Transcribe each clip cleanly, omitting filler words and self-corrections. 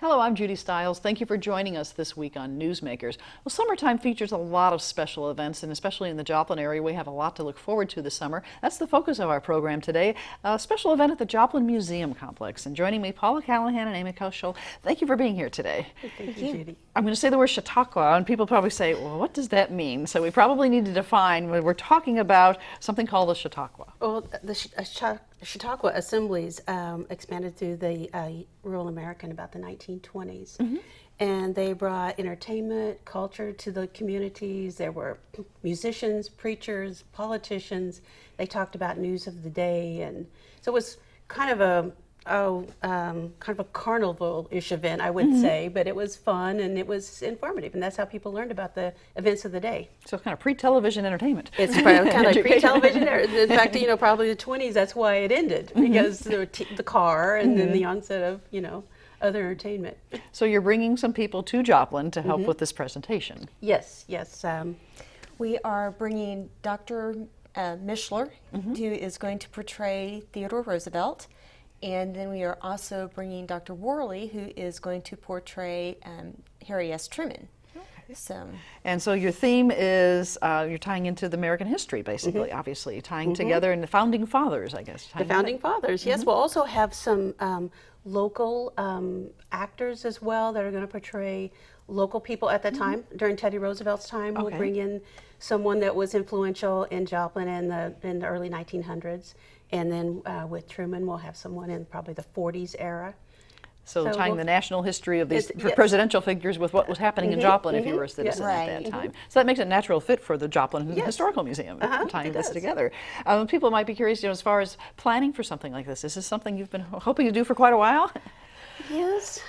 Hello, I'm Judy Stiles. Thank you for joining us this week on Newsmakers. Well, summertime features a lot of special events, and especially in the Joplin area, we have a lot to look forward to this summer. That's the focus of our program today, a special event at the Joplin Museum Complex. And joining me, Paula Callihan and Amy Koeshall. Thank you for being here today. Thank you, Judy. I'm going to say the word Chautauqua, and people probably say, well, what does that mean? So we probably need to define when we're talking about something called the Chautauqua. Well, the Chautauqua assemblies expanded through the rural America in about the 1920s. And they brought entertainment, culture to the communities. There were musicians, preachers, politicians. They talked about news of the day. And so it was kind of a carnival-ish event, I would say, but it was fun and it was informative, and that's how people learned about the events of the day. So kind of pre-television entertainment. It's kind of like pre-television. In fact, probably the 20s, that's why it ended, because the car and then the onset of, other entertainment. So you're bringing some people to Joplin to help with this presentation. Yes. We are bringing Dr. Mischler, who is going to portray Theodore Roosevelt. And then we are also bringing Dr. Worley, who is going to portray Harry S. Truman. Okay. And so your theme is you're tying into the American history, basically, obviously, tying together in the Founding Fathers, I guess. The Founding Fathers, yes. We'll also have some local actors as well that are going to portray local people at the time. During Teddy Roosevelt's time, we'll bring in someone that was influential in Joplin in the early 1900s. And then with Truman, we'll have someone in probably the 40s era. So tying the national history of these presidential figures with what was happening in Joplin if you were a citizen at that time. So that makes it a natural fit for the Joplin Historical Museum, tying this together. People might be curious, as far as planning for something like this. Is this something you've been hoping to do for quite a while? Yes.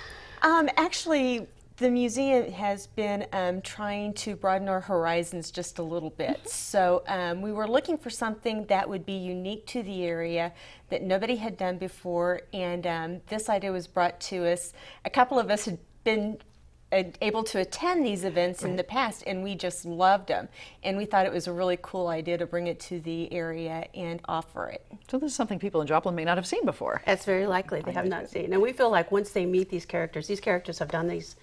Actually, the museum has been trying to broaden our horizons just a little bit. So we were looking for something that would be unique to the area that nobody had done before, and this idea was brought to us. A couple of us had been able to attend these events in the past, and we just loved them. And we thought it was a really cool idea to bring it to the area and offer it. So this is something people in Joplin may not have seen before. That's very likely. They have not seen. And we feel like once they meet these characters have done these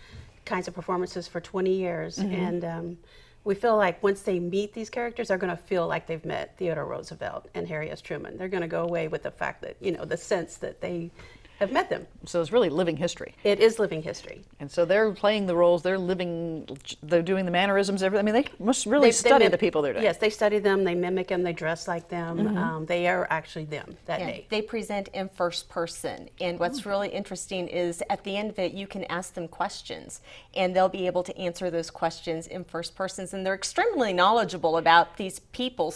kinds of performances for 20 years, and we feel like once they meet these characters, they're going to feel like they've met Theodore Roosevelt and Harry S. Truman. They're going to go away with the fact that, the sense that they have met them. So it's really living history. It is living history. And so they're playing the roles, they're doing the mannerisms, everything. I mean, they must really study the people they're doing. Yes, they study them, they mimic them, they dress like them. They are actually them that day. They present in first person. And what's really interesting is at the end of it, you can ask them questions, and they'll be able to answer those questions in first persons. And they're extremely knowledgeable about these people,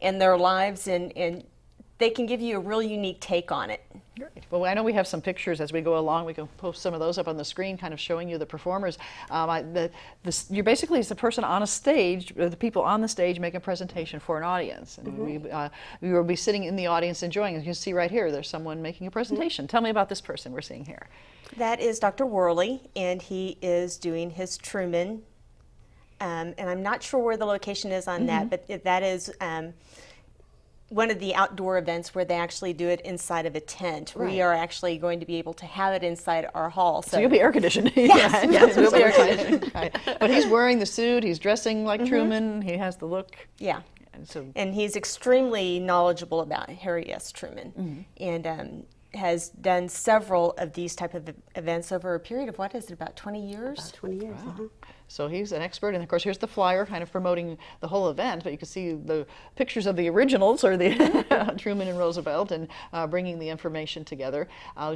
and their lives, and they can give you a really unique take on it. Great. Well, I know we have some pictures as we go along. We can post some of those up on the screen, kind of showing you the performers. You're basically the person on a stage, the people on the stage make a presentation for an audience. And we will be sitting in the audience enjoying it. You can see right here, there's someone making a presentation. Tell me about this person we're seeing here. That is Dr. Worley, and he is doing his Truman. And I'm not sure where the location is on that, but that is one of the outdoor events where they actually do it inside of a tent. We are actually going to be able to have it inside our hall. So you'll be air conditioned. Yes, we'll be air conditioned. But he's wearing the suit, he's dressing like Truman, he has the look. Yeah. And he's extremely knowledgeable about Harry S. Truman, and has done several of these type of events over a period of, what is it, about 20 years? About 20 years, So he's an expert, and of course here's the flyer kind of promoting the whole event, but you can see the pictures of the originals, or the Truman and Roosevelt, and bringing the information together.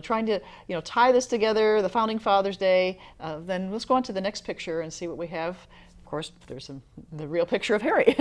Trying to tie this together, the Founding Fathers Day. Then let's go on to the next picture and see what we have. Of course, there's the real picture of Harry.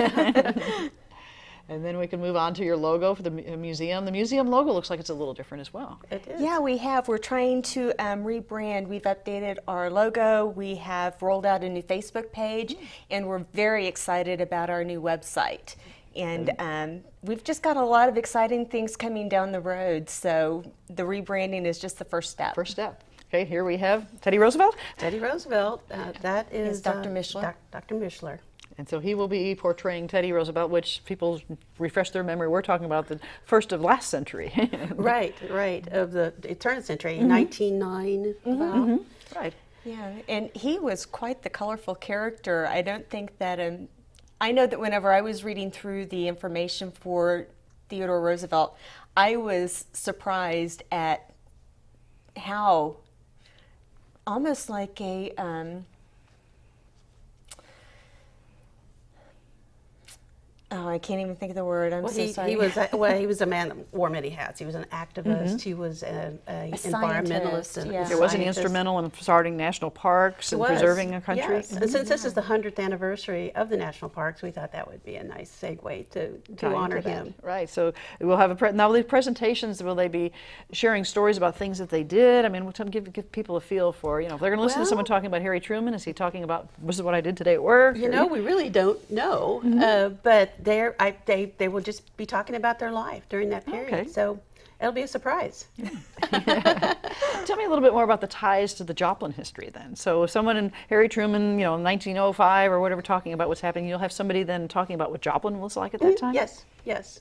And then we can move on to your logo for the museum. The museum logo looks like it's a little different as well. It is. Yeah, we have. We're trying to rebrand. We've updated our logo. We have rolled out a new Facebook page, and we're very excited about our new website. And we've just got a lot of exciting things coming down the road. So the rebranding is just the first step. First step. Okay, here we have Teddy Roosevelt. Teddy Roosevelt. That is Dr. Mischler. Dr. Mischler. And so he will be portraying Teddy Roosevelt, which people refresh their memory. We're talking about the first of last century. Right, of the turn of the century, 1909. Right. Yeah, and he was quite the colorful character. I don't think that, I know that whenever I was reading through the information for Theodore Roosevelt, I was surprised at how almost like a, oh, I can't even think of the word. I'm so sorry. He was a man that wore many hats. He was an activist. He was an environmentalist. And yeah. There wasn't he instrumental in starting national parks and preserving a country? Yes. And since this is the 100th anniversary of the national parks, we thought that would be a nice segue to honor him. Right. So we'll have now these presentations. Will they be sharing stories about things that they did? I mean, we'll give people a feel for, if they're going to listen to someone talking about Harry Truman, is he talking about this is what I did today at work? We really don't know, but they will just be talking about their life during that period. Okay. So it'll be a surprise. Tell me a little bit more about the ties to the Joplin history then. So if someone in Harry Truman, 1905 or whatever, talking about what's happening, you'll have somebody then talking about what Joplin was like at that time? Yes.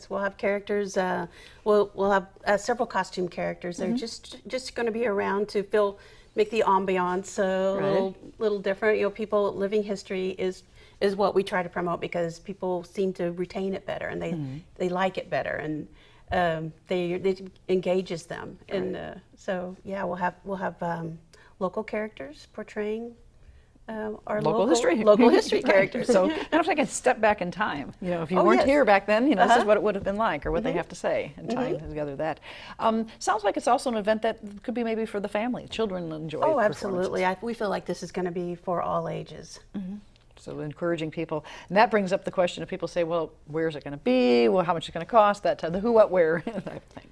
We'll have characters. We'll have several costume characters. They're just going to be around to make the ambiance a little different. People, living history is what we try to promote because people seem to retain it better and they like it better and it engages them. And we'll have local characters portraying our local history characters. So kind of like a step back in time. If you weren't here back then, this is what it would have been like, or what they have to say, and tying together that. Sounds like it's also an event that could be maybe for the family. Children enjoy. Oh, absolutely. We feel like this is going to be for all ages. So encouraging people, and that brings up the question of people say, well, where's it going to be? Well, how much is it going to cost? That the who, what, where, that thing.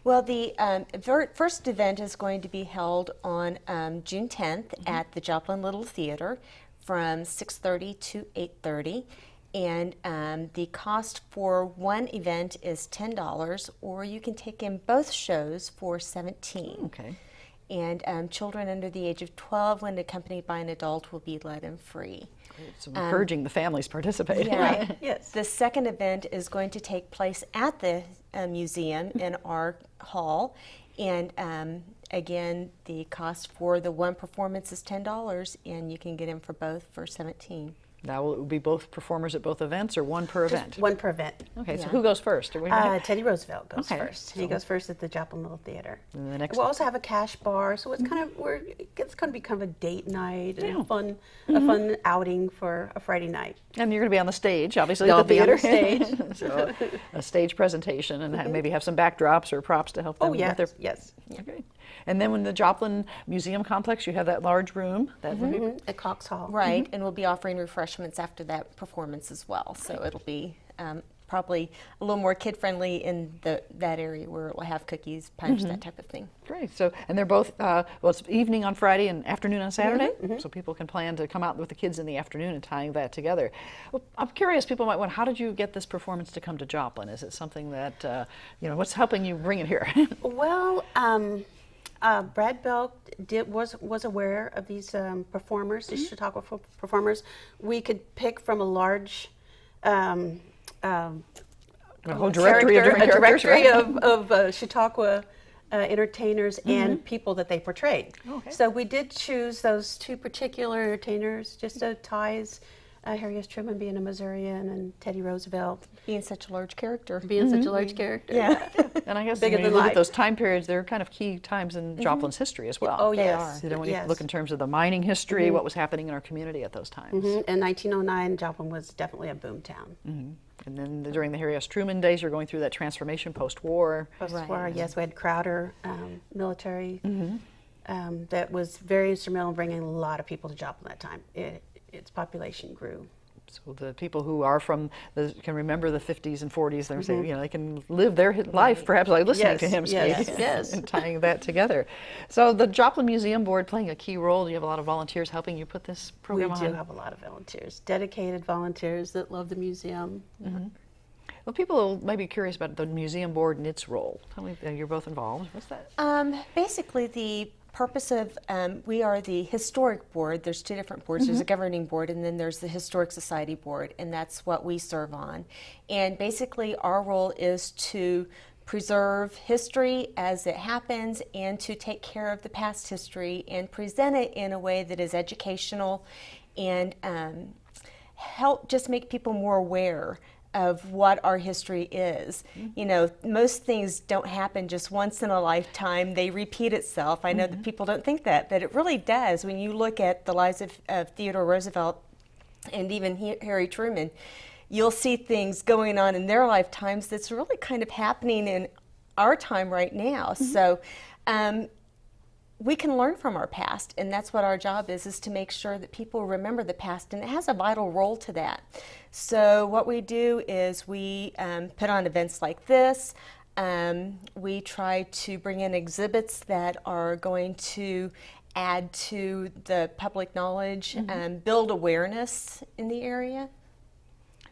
Well, the first event is going to be held on June 10th at the Joplin Little Theater from 6:30 to 8:30. And the cost for one event is $10, or you can take in both shows for $17. Okay. And children under the age of 12, when accompanied by an adult, will be let in free. So encouraging the families participate. Yeah. Right. Yes. The second event is going to take place at the museum in our hall. And again, the cost for the one performance is $10, and you can get in for both for $17. Now, will it be both performers at both events, or one per event? One per event. Okay, so who goes first? Teddy Roosevelt goes first. He goes first at the Joplin Little Theater. And the next we'll also have a cash bar, so it's it's going to be kind of a date night and a fun outing for a Friday night. And you're going to be on the stage, obviously, They'll at the theater. Be on the stage. So a stage presentation, and maybe have some backdrops or props to help them. Oh, yes, yes. Okay. And then when the Joplin Museum Complex, you have that large room. That at Koeshall. Right, and we'll be offering refreshments after that performance as well. So it'll be probably a little more kid-friendly in that area where it will have cookies, punch, that type of thing. Great. So, and they're both, it's evening on Friday and afternoon on Saturday, so people can plan to come out with the kids in the afternoon and tying that together. Well, I'm curious, people might wonder, how did you get this performance to come to Joplin? Is it something that, what's helping you bring it here? Well, Brad Belk was aware of these performers, these Chautauqua performers. We could pick from a large A whole directory of Chautauqua entertainers and people that they portrayed. Okay. So we did choose those two particular entertainers just to ties. Harry S. Truman being a Missourian and Teddy Roosevelt Being such a large character. being such a large character. Yeah. And I guess Bigger when you than look life. at those time periods, they're kind of key times in Joplin's history as well. Oh, They yes. are. When you Yes. look in terms of the mining history, what was happening in our community at those times. In 1909, Joplin was definitely a boom town. And then during the Harry S. Truman days, you're going through that transformation post-war. Post-war, yes, we had Crowder, military, that was very instrumental in bringing a lot of people to Joplin at that time. Its population grew. So the people who are from can remember the 50s and 40s. They're saying, they can live their life perhaps by listening to him speak and tying that together. So the Joplin Museum Board playing a key role. Do you have a lot of volunteers helping you put this program on? We do have a lot of volunteers, dedicated volunteers that love the museum. Well, people may be curious about the museum board and its role. Tell me, you're both involved. What's that? Basically, the purpose of, we are the historic board. There's two different boards. There's a governing board, and then there's the Historic Society board, and that's what we serve on. And basically, our role is to preserve history as it happens and to take care of the past history and present it in a way that is educational and help just make people more aware of what our history is. You know, most things don't happen just once in a lifetime. They repeat itself. I know that people don't think that, but it really does. When you look at the lives of Theodore Roosevelt and even Harry Truman, you'll see things going on in their lifetimes that's really kind of happening in our time right now. So we can learn from our past, and that's what our job is to make sure that people remember the past, and it has a vital role to that. So what we do is we put on events like this. We try to bring in exhibits that are going to add to the public knowledge and build awareness in the area.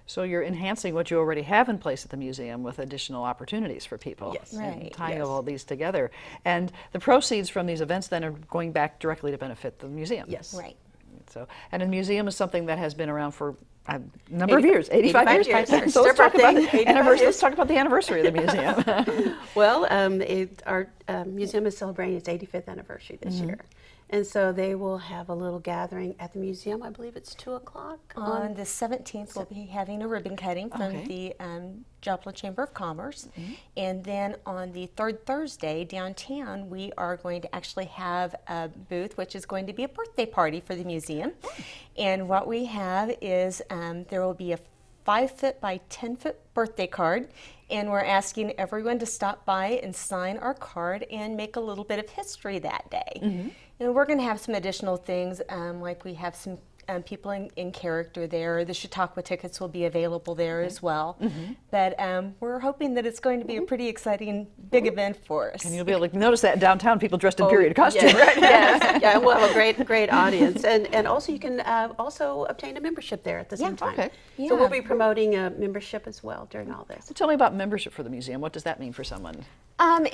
So you're enhancing what you already have in place at the museum with additional opportunities for people. Yes. And Right. tying all these together. And the proceeds from these events then are going back directly to benefit the museum. Yes. Right. So, and the museum is something that has been around for a number of years, 85 years. years. So let's talk about the 85 anniversary. years. Let's talk about the anniversary of the museum. Well, our museum is celebrating its 85th anniversary this year. And so they will have a little gathering at the museum. I believe it's 2 o'clock. On the 17th, we'll be having a ribbon cutting from Okay. the Joplin Chamber of Commerce. And then on the third Thursday downtown, we are going to actually have a booth, which is going to be a birthday party for the museum. And what we have is there will be a 5-foot by 10-foot birthday card, and we're asking everyone to stop by and sign our card and make a little bit of history that day. And we're going to have some additional things, like we have some people in character there. The Chautauqua tickets will be available there as well. But we're hoping that it's going to be a pretty exciting, big event for us. And you'll be able to notice that in downtown, people dressed in period costume, yes, right? Yes, yeah, we'll have a great audience, and also you can also obtain a membership there at the same time. okay. So we'll Yeah. be promoting a membership as well during all this. So tell me about membership for the museum. What does that mean for someone?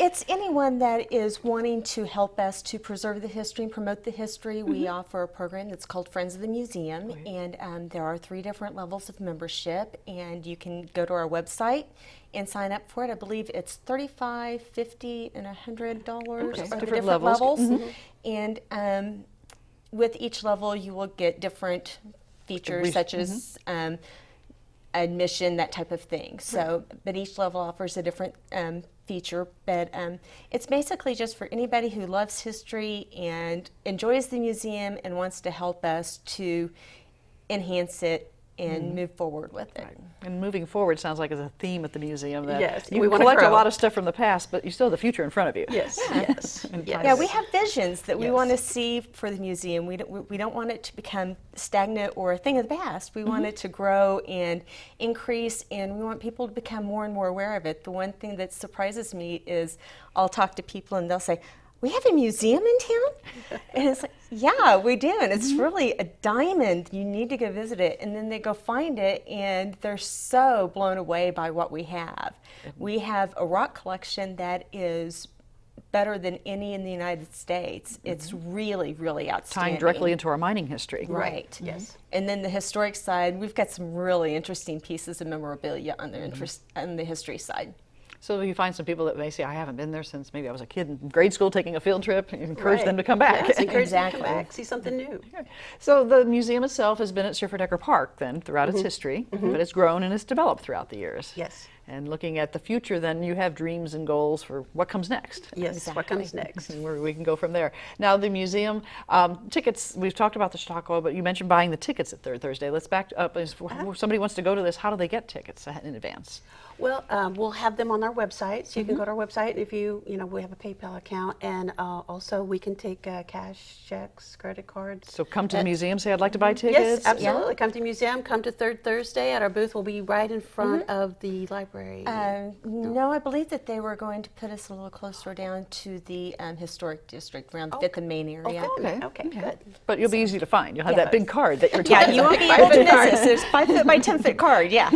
It's anyone that is wanting to help us to preserve the history and promote the history. We offer a program that's called Friends of the Museum, and there are 3 different levels of membership, and you can go to our website and sign up for it. I believe it's $35, $50, and $100 Okay. for the Different different levels. levels. And with each level, you will get different features such as admission, that type of thing. So, but each level offers a different feature. But it's basically just for anybody who loves history and enjoys the museum and wants to help us to enhance it and move forward with it. And moving forward sounds like it's a theme at the museum that Yes, you we wanna collect a grow. lot of stuff from the past, but you still have the future in front of you. Yes, yes, yes. Yeah, we have visions that we Yes. want to see for the museum. We don't want it to become stagnant or a thing of the past. We want it to grow and increase, and we want people to become more and more aware of it. The one thing that surprises me is I'll talk to people and they'll say, "We have a museum in town?" And it's like, yeah, we do. And it's really a diamond. You need to go visit it. And then they go find it, and they're so blown away by what we have. We have a rock collection that is better than any in the United States. It's really, really outstanding. Tying directly into our mining history. Right. Yes. And then the historic side, we've got some really interesting pieces of memorabilia on the history side. So you find some people that may say, I haven't been there since maybe I was a kid in grade school taking a field trip, and encourage Right. them to come back. Yes, encourage Exactly. them to come back, see something new. So the museum itself has been at Schifferdecker Park then throughout its history, but it's grown and it's developed throughout the years. Yes. And looking at the future, then you have dreams and goals for what comes next. Yes, what comes next? And where we can go from there. Now the museum tickets, we've talked about the Chautauqua, but you mentioned buying the tickets at Third Thursday. Let's back up. If somebody wants to go to this, how do they get tickets in advance? Well, we'll have them on our website, so you can go to our website, and if we have a PayPal account, and also we can take cash, checks, credit cards. So come to the museum, say I'd like to buy tickets. Yes, absolutely. Come to the museum, come to Third Thursday at our booth. We'll be right in front of the library. No, I believe that they were going to put us a little closer down to the historic district around 5th and Main area. Okay, good. But you'll be easy to find. You'll have Yeah. that big card that you're Yeah, talking you about. won't be able to miss us. There's 5-foot by 10-foot card, yeah.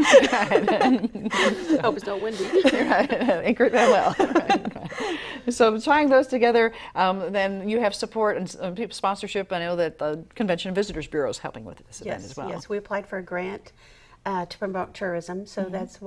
Hope it's not windy. Right, anchor it that well. So tying those together, then you have support and sponsorship. I know that the Convention and Visitors Bureau is helping with this event as well. Yes, we applied for a grant to promote tourism. So that's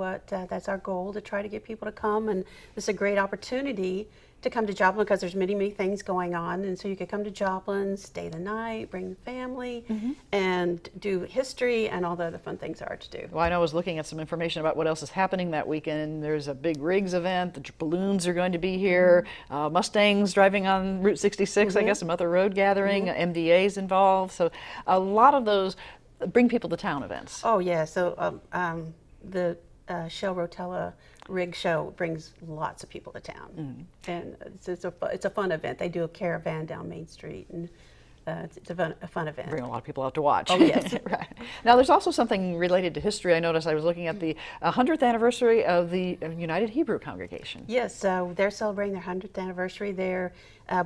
our goal, to try to get people to come. And this is a great opportunity to come to Joplin because there's many, many things going on. And so you could come to Joplin, stay the night, bring the family, and do history and all the other fun things there are to do. Well, I know I was looking at some information about what else is happening that weekend. There's a big rigs event. The balloons are going to be here. Mustangs driving on Route 66, I guess, some other road gathering. MDA's involved. So a lot of those bring people to town events. Oh, yeah. So the Shell Rotella rig show brings lots of people to town, and it's a fun event. They do a caravan down Main Street, and it's a fun event. Bring a lot of people out to watch. Oh, yes. Right. Now, there's also something related to history. I noticed I was looking at the 100th anniversary of the United Hebrew Congregation. Yes, so they're celebrating their 100th anniversary. They're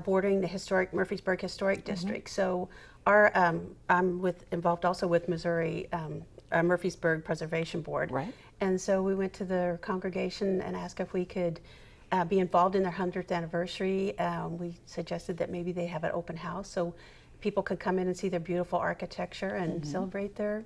bordering the historic Murfreesboro Historic District. So I'm involved also with Missouri Murfreesboro Preservation Board. Right. And so we went to their congregation and asked if we could be involved in their 100th anniversary. We suggested that maybe they have an open house so people could come in and see their beautiful architecture and celebrate their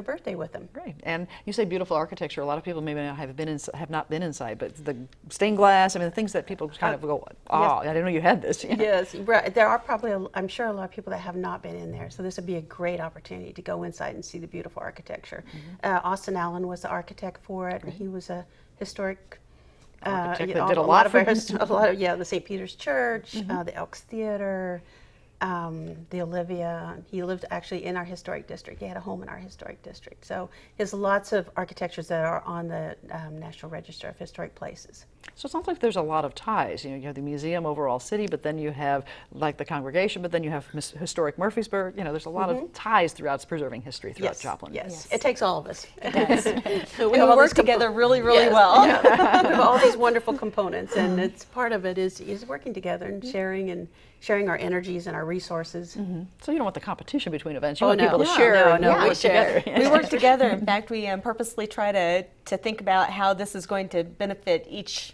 birthday with them. Great. And you say beautiful architecture. A lot of people maybe have not been inside, but the stained glass, I mean, the things that people kind of go, oh, I didn't know you had this. Yes, right. There are probably, I'm sure, a lot of people that have not been in there. So this would be a great opportunity to go inside and see the beautiful architecture. Austin Allen was the architect for it. He was a historic architect that did a lot of the St. Peter's Church, the Elks Theater, the Olivia. He lived actually in our historic district. He had a home in our historic district. So he has lots of architectures that are on the National Register of Historic Places. So it sounds like there's a lot of ties. You know, you have the museum, overall city, but then you have like the congregation, but then you have historic Murfreesboro. You know, there's a lot of ties throughout preserving history throughout Joplin. Yes, it takes all of us. It does. we work together really well. We have all these wonderful components, and it's part of it is working together and sharing our energies and our resources. So you don't want the competition between events. You want no. people to share. No, work together. We work together. In fact, we purposely try to think about how this is going to benefit each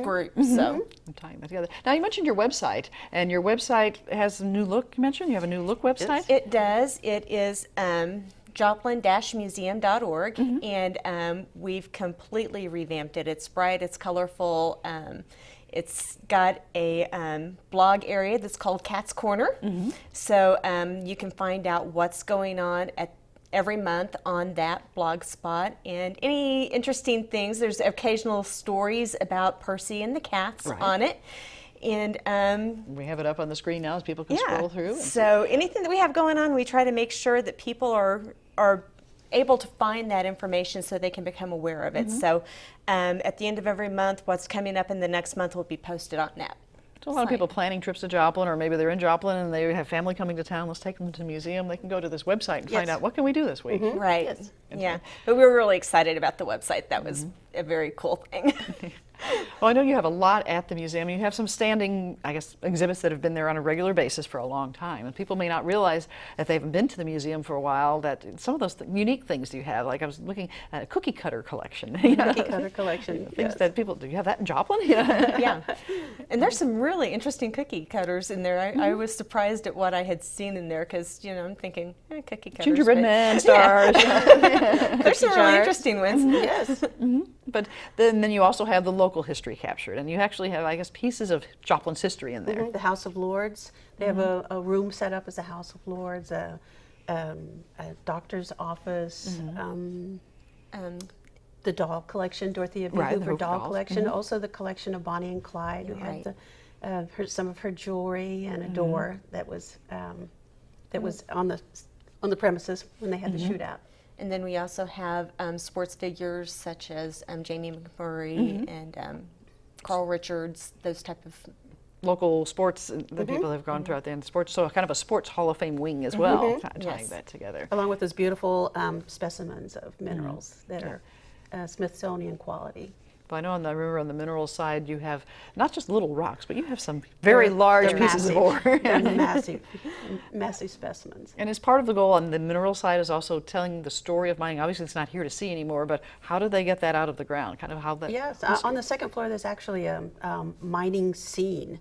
group. So Tying that together. Now you mentioned your website, and your website has a new look. You mentioned you have a new look website. it does. It is joplin-museum.org, and we've completely revamped it. It's bright. It's colorful. It's got a blog area that's called Cat's Corner. So you can find out what's going on every month on that blog spot, and any interesting things. There's occasional stories about Percy and the cats on it. And we have it up on the screen now as people can scroll through. So anything that we have going on, we try to make sure that people are able to find that information so they can become aware of it. So at the end of every month, what's coming up in the next month will be posted on that. So a lot of people planning trips to Joplin, or maybe they're in Joplin and they have family coming to town. Let's take them to the museum. They can go to this website and find out what can we do this week. Right. Yes. Yeah. But we were really excited about the website. That was a very cool thing. Well, I know you have a lot at the museum. You have some standing, I guess, exhibits that have been there on a regular basis for a long time. And people may not realize, if they haven't been to the museum for a while, that some of those unique things you have, like I was looking at a cookie cutter collection. Cookie cutter collection. Things that people, do you have that in Joplin? Yeah. And there's some really interesting cookie cutters in there. I was surprised at what I had seen in there because, I'm thinking, cookie cutters. Gingerbread man, stars. There's some really interesting ones. Yes. But then you also have the local history captured, and you actually have, I guess, pieces of Joplin's history in there. The House of Lords. They have a room set up as a House of Lords, a doctor's office, the doll collection, Dorothea B. Hoover doll collection, also the collection of Bonnie and Clyde, who had some of her jewelry and a door that was on the premises when they had the shootout. And then we also have sports figures such as Jamie McMurray and Carl Richards, those type of local sports that people have gone throughout the sports, so kind of a sports Hall of Fame wing as well, tying that together. Along with those beautiful specimens of minerals that are Smithsonian quality. But I know I remember on the mineral side you have not just little rocks, but you have some very large pieces of ore. They're massive specimens. And as part of the goal on the mineral side is also telling the story of mining. Obviously it's not here to see anymore, but how did they get that out of the ground? Kind of how that... Yes, on the second floor there's actually a mining scene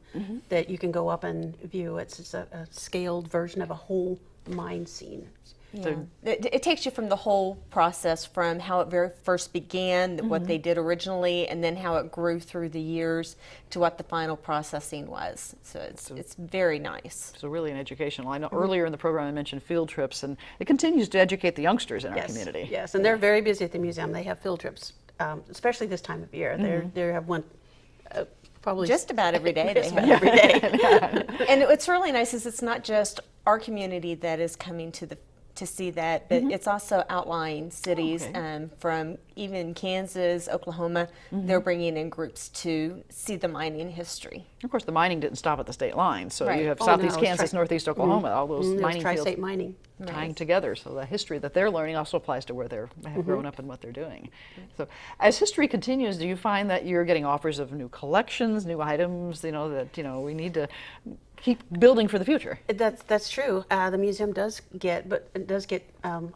that you can go up and view. It's a scaled version of a whole mine scene. Yeah. It takes you from the whole process, from how it very first began, what they did originally, and then how it grew through the years to what the final processing was. So it's very nice. So really an educational. I know earlier in the program I mentioned field trips, and it continues to educate the youngsters in our community. Yes, and they're very busy at the museum. They have field trips, especially this time of year. They have one probably just about every day. Just about every day. And what's really nice is it's not just our community that is coming to see that, but it's also outlying cities from even Kansas, Oklahoma. They're bringing in groups to see the mining history. Of course, the mining didn't stop at the state line, so Right. you have Oh, southeast no, Kansas, northeast Oklahoma, all those mining fields tri-state mining. tying together. So the history that they're learning also applies to where they have grown up and what they're doing. So as history continues, do you find that you're getting offers of new collections, new items, that we need to keep building for the future? That's true. The museum does get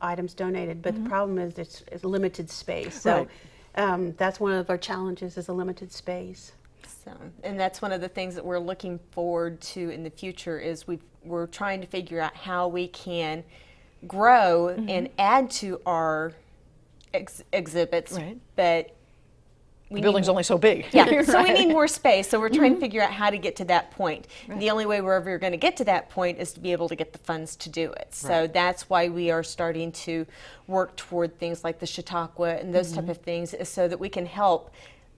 items donated, but the problem is it's limited space. So that's one of our challenges, is a limited space. So, and that's one of the things that we're looking forward to in the future, is we're trying to figure out how we can grow and add to our exhibits, but The building's only so big. Yeah, so we need more space. So we're trying to figure out how to get to that point. Right. The only way we're ever going to get to that point is to be able to get the funds to do it. So that's why we are starting to work toward things like the Chautauqua and those type of things, so that we can help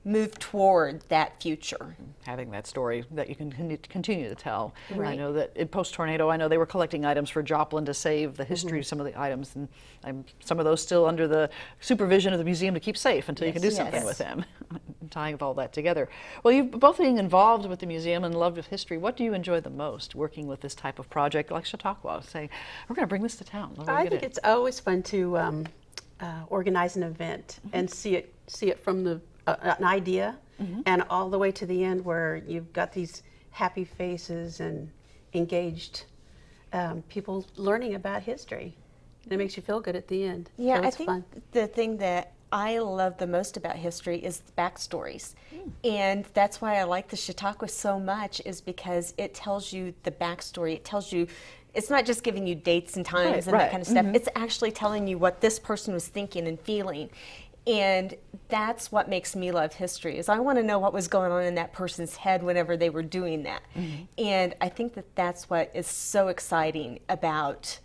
move toward that future. Having that story that you can continue to tell. I know that in post-tornado, I know they were collecting items for Joplin to save the history of some of the items, and some of those still under the supervision of the museum to keep safe until you can do something with them. Tying all that together. Well, you've both being involved with the museum and love of history, what do you enjoy the most working with this type of project like Chautauqua? Say, we're going to bring this to town. I think it's always fun to organize an event and see it from an idea and all the way to the end, where you've got these happy faces and engaged people learning about history. And it makes you feel good at the end. Yeah, so it's I think fun. the thing that I love the most about history is the backstories. And that's why I like the Chautauqua so much, is because it tells you the backstory. It tells you, it's not just giving you dates and times and that kind of stuff. It's actually telling you what this person was thinking and feeling. And that's what makes me love history, is I want to know what was going on in that person's head whenever they were doing that. And I think that that's what is so exciting about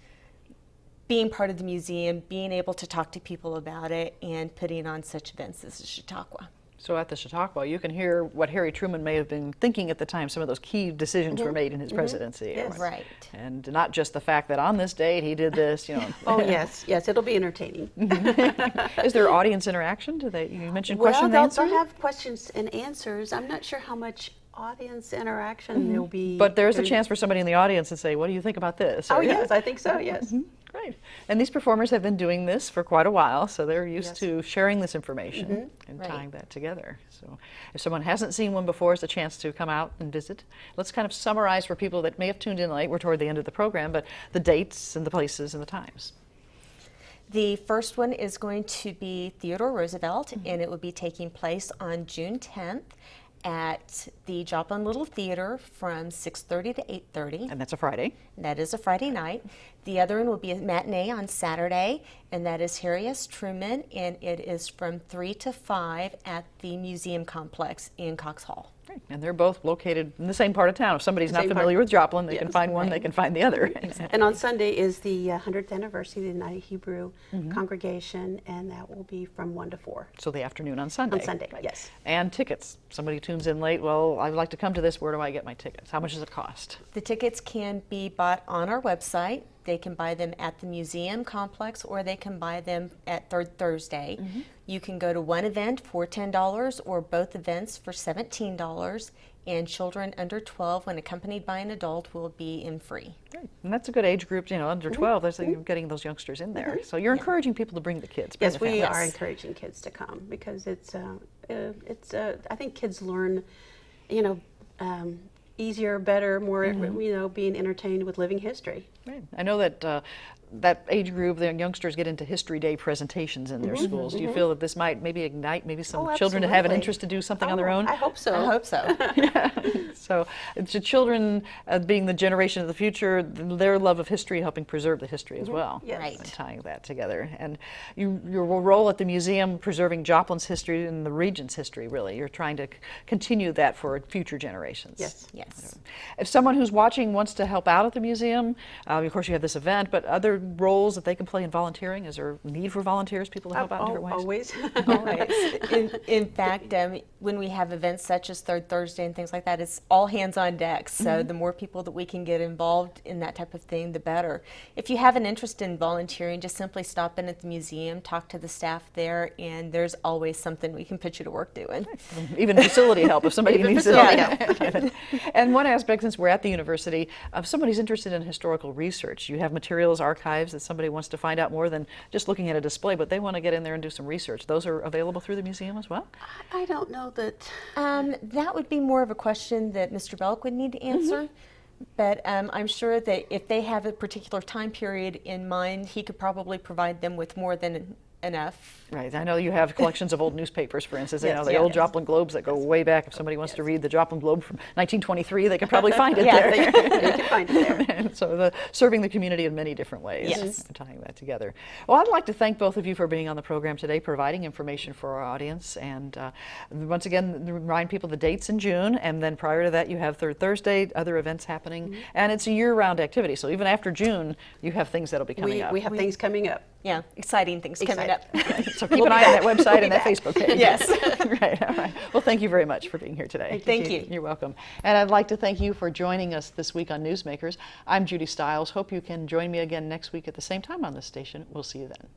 being part of the museum, being able to talk to people about it, and putting on such events as the Chautauqua. So at the Chautauqua, you can hear what Harry Truman may have been thinking at the time. Some of those key decisions were made in his presidency. Yes. Right. And not just the fact that on this date he did this, Oh, yes, it'll be entertaining. Is there audience interaction? You mentioned Well, question and they'll answer? have questions and answers. I'm not sure how much audience interaction there'll be. But there's a chance for somebody in the audience to say, what do you think about this? Oh, yes, I think so, yes. Great. And these performers have been doing this for quite a while, so they're used to sharing this information and tying that together. So if someone hasn't seen one before, it's a chance to come out and visit. Let's kind of summarize for people that may have tuned in late. We're toward the end of the program, but the dates and the places and the times. The first one is going to be Theodore Roosevelt, and it will be taking place on June 10th at the Joplin Little Theater from 6:30 to 8:30. And that's a Friday. That is a Friday night. The other one will be a matinee on Saturday, and that is Harry S. Truman, and it is from 3 to 5 at the museum complex in Koeshall. Great. And they're both located in the same part of town. If somebody's not familiar with Joplin, they can find one, they can find the other. And on Sunday is the 100th anniversary of the United Hebrew Congregation, and that will be from 1 to 4. So the afternoon on Sunday. On Sunday, yes. And tickets. Somebody tunes in late, well, I'd like to come to this, where do I get my tickets? How much does it cost? The tickets can be bought on our website. They can buy them at the museum complex, or they can buy them at Third Thursday. You can go to one event for $10 or both events for $17, and children under 12, when accompanied by an adult, will be in free. Great. And that's a good age group, under 12, that's you're getting those youngsters in there. So you're encouraging people to bring the kids. Yes, we are encouraging kids to come, because it's I think kids learn, easier, better, more, being entertained with living history. Right. I know that that age group, the youngsters get into History Day presentations in their schools. Do you feel that this might maybe ignite maybe some children to have an interest to do something on their own? I hope so. I hope so. So the children, being the generation of the future, their love of history helping preserve the history as well. Yes. Right. And tying that together. And your role at the museum preserving Joplin's history and the region's history, really. You're trying to continue that for future generations. Yes. Yes. If someone who's watching wants to help out at the museum, of course you have this event, but other roles that they can play in volunteering? Is there a need for volunteers, people to help out in different ways? Always. Always. In fact, when we have events such as Third Thursday and things like that, it's all hands on deck. So the more people that we can get involved in that type of thing, the better. If you have an interest in volunteering, just simply stop in at the museum, talk to the staff there, and there's always something we can put you to work doing. Even facility help if somebody needs facility it. And one aspect, since we're at the university, if somebody's interested in historical research, you have materials, archives that somebody wants to find out more than just looking at a display, but they want to get in there and do some research. Those are available through the museum as well? I don't know that. That would be more of a question that Mr. Belk would need to answer. But I'm sure that if they have a particular time period in mind, he could probably provide them with more than enough. Right. I know you have collections of old newspapers, for instance. Yes, You know, the yeah. old Joplin Globes that go way back. If somebody wants to read the Joplin Globe from 1923, they can probably find it Yeah, there. They can find it there. And so serving the community in many different ways, Yes. tying that together. Well, I'd like to thank both of you for being on the program today, providing information for our audience. And once again, remind people the dates in June. And then prior to that, you have Third Thursday, other events happening. And it's a year-round activity. So even after June, you you have things that'll be coming up. We have things coming up. Yeah, exciting things coming up. So keep an eye on that website and that Facebook page. Yes. Right, all right. Well, thank you very much for being here today. Thank you. You're welcome. And I'd like to thank you for joining us this week on Newsmakers. I'm Judy Stiles. Hope you can join me again next week at the same time on this station. We'll see you then.